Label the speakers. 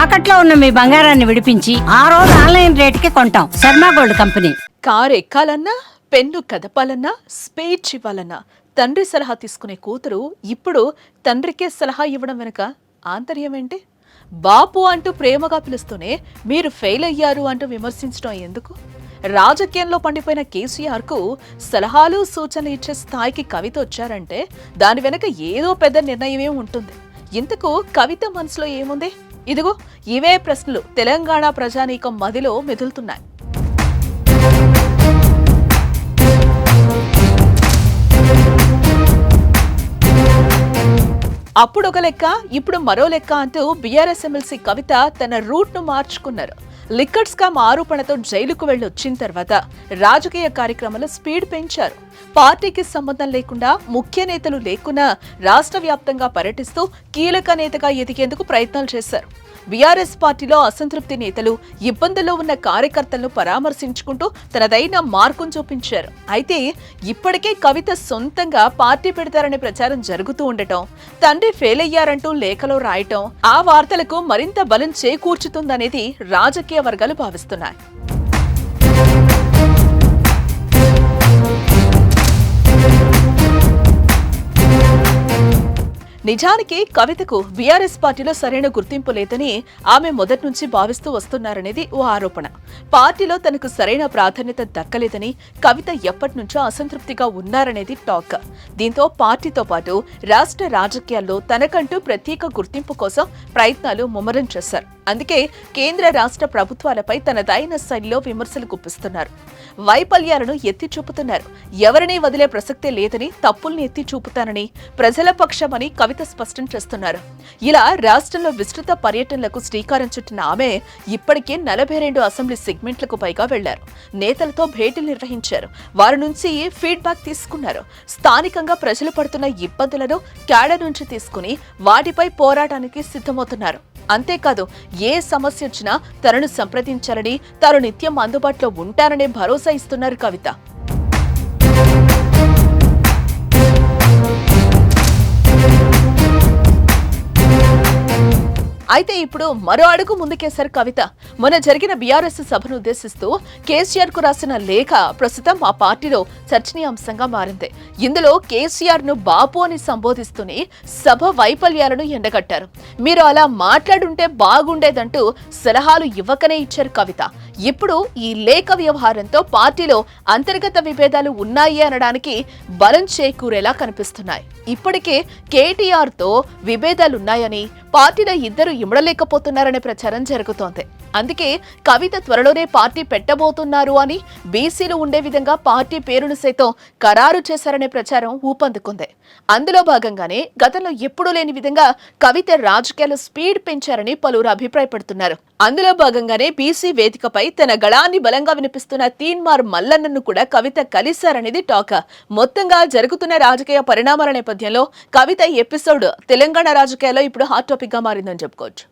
Speaker 1: తాకట్లో ఉన్న మీ బంగారాన్ని విడిపించి ఆ రోజు ఆన్లైన్ రేటుకి కొంటాం. Sharma gold company.
Speaker 2: కారు ఎక్కాలన్నా, పెన్ను కదపాలన్నా, స్పీచ్ ఇవ్వాలన్నా తండ్రి సలహా తీసుకునే కూతురు ఇప్పుడు తండ్రికే సలహా ఇవ్వడం వెనుక ఆంతర్యం ఏంటి? బాపు అంటూ ప్రేమగా పిలుస్తూనే మీరు ఫెయిల్ అయ్యారు అంటూ విమర్శించడం ఎందుకు? రాజకీయంలో పండిపోయిన కేసీఆర్ కు సలహాలు సూచనలు ఇచ్చే స్థాయికి కవిత వచ్చారంటే దాని వెనక ఏదో పెద్ద నిర్ణయమే ఉంటుంది. ఇంతకు కవిత మనసులో ఏముంది? ఇదిగో ఇవే ప్రశ్నలు తెలంగాణ ప్రజానీకం మదిలో మెదులుతున్నాయి. అప్పుడు ఒక లెక్క, ఇప్పుడు మరో లెక్క అంటూ బీఆర్ఎస్ ఎమ్మెల్సీ కవిత తన రూట్ ను మార్చుకున్నారు. లిక్కర్ స్కామ్ ఆరోపణతో జైలుకు వెళ్లి వచ్చిన తర్వాత రాజకీయ కార్యక్రమాలు స్పీడ్ పెంచారు. పార్టీకి సంబంధం లేకుండా, ముఖ్య నేతలు లేకున్నా రాష్ట్ర వ్యాప్తంగా పర్యటిస్తూ కీలక నేతగా ఎదిగేందుకు ప్రయత్నాలు చేశారు. బీఆర్ఎస్ పార్టీలో అసంతృప్తి నేతలు, ఇబ్బందుల్లో ఉన్న కార్యకర్తలను పరామర్శించుకుంటూ తనదైన మార్కును చూపించారు. అయితే ఇప్పటికే కవిత సొంతంగా పార్టీ పెడతారనే ప్రచారం జరుగుతూ ఉండటం, తండ్రి ఫెయిల్ అయ్యారంటూ లేఖలో రాయటం ఆ వార్తలకు మరింత బలం చేకూర్చుతుందనేది రాజకీయ వర్గాలు భావిస్తున్నాయి. నిజానికి కవితకు బీఆర్ఎస్ పార్టీలో సరైన గుర్తింపు లేదని ఆమె మొదటి నుంచి భావిస్తూ వస్తున్నారనేది ఓ ఆరోపణ. పార్టీలో తనకు సరైన ప్రాధాన్యత దక్కలేదని కవిత ఎప్పటి నుంచో అసంతృప్తిగా ఉన్నారనేది టాక్. దీంతో పార్టీతో పాటు రాష్ట్ర రాజకీయాల్లో తనకంటూ ప్రత్యేక గుర్తింపు కోసం ప్రయత్నాలు ముమ్మరం చేశారు. అందుకే కేంద్ర రాష్ట్ర ప్రభుత్వాలపై తనదైన శైలిలో విమర్శలు గుప్పిస్తున్నారు. వైఫల్యాలను ఎత్తి చూపుతున్నారు. ఎవరినీ వదిలే ప్రసక్తే లేదని, తప్పుల్ని ఎత్తి చూపుతానని, ప్రజల పక్షమని కవిత స్పష్టం చేస్తున్నారు. ఇలా రాష్ట్రంలో విస్తృత పర్యటనలకు శ్రీకారం చుట్టిన ఆమె ఇప్పటికే 42 అసెంబ్లీ సెగ్మెంట్లకు పైగా వెళ్లారు. నేతలతో భేటీలు నిర్వహించారు. వారి నుంచి ఫీడ్బ్యాక్ తీసుకున్నారు. స్థానికంగా ప్రజలు పడుతున్న ఇబ్బందులను క్యాడర్ నుంచి తీసుకుని వాటిపై పోరాటానికి సిద్ధమవుతున్నారు. అంతేకాదు, ఏ సమస్య వచ్చినా తనను సంప్రదించాలని, తాను నిత్యం అందుబాటులో ఉంటాననే భరోసా ఇస్తున్నారు కవిత. అయితే ఇప్పుడు మరో అడుగు ముందుకేశారు కవిత. మొన్న జరిగిన బీఆర్ఎస్ సభను ఉద్దేశిస్తూ కేసీఆర్ కు రాసిన లేఖ ప్రస్తుతం ఆ పార్టీలో చర్చనీయాంశంగా మారింది. ఇందులో కేసీఆర్ ను బాపు అని సంబోధిస్తూనే సభ వైఫల్యాలను ఎండగట్టారు. మీరు అలా మాట్లాడుంటే బాగుండేదంటూ సలహాలు ఇవ్వకనే ఇచ్చారు కవిత. ఇప్పుడు ఈ లేఖ వ్యవహారంతో పార్టీలో అంతర్గత విభేదాలు ఉన్నాయి అనడానికి బలం చేకూరేలా కనిపిస్తున్నాయి. ఇప్పటికే కేటీఆర్ తో విభేదాలున్నాయని, పార్టీలో ఇద్దరు ఇమడలేకపోతున్నారనే ప్రచారం జరుగుతోంది. అందుకే కవిత త్వరలోనే పార్టీ పెట్టబోతున్నారు అని, బీసీలు ఉండే విధంగా పార్టీ పేరును సైతం ఖరారు చేశారనే ప్రచారం ఊపందుకుంది. అందులో భాగంగానే గతంలో ఎప్పుడూ లేని విధంగా కవిత రాజకీయాలు స్పీడ్ పెంచారని పలువురు అభిప్రాయపడుతున్నారు. అందులో భాగంగానే బీసీ వేదికపై తన గళాన్ని బలంగా వినిపిస్తున్న తీన్మార్ మల్లన్నను కూడా కవిత కలిశారనేది టాక్. మొత్తంగా జరుగుతున్న రాజకీయ పరిణామాల నేపథ్యంలో కవిత ఎపిసోడ్ తెలంగాణ రాజకీయాల్లో ఇప్పుడు హాట్ టాపిక్ గా మారిందని చెప్పుకోవచ్చు.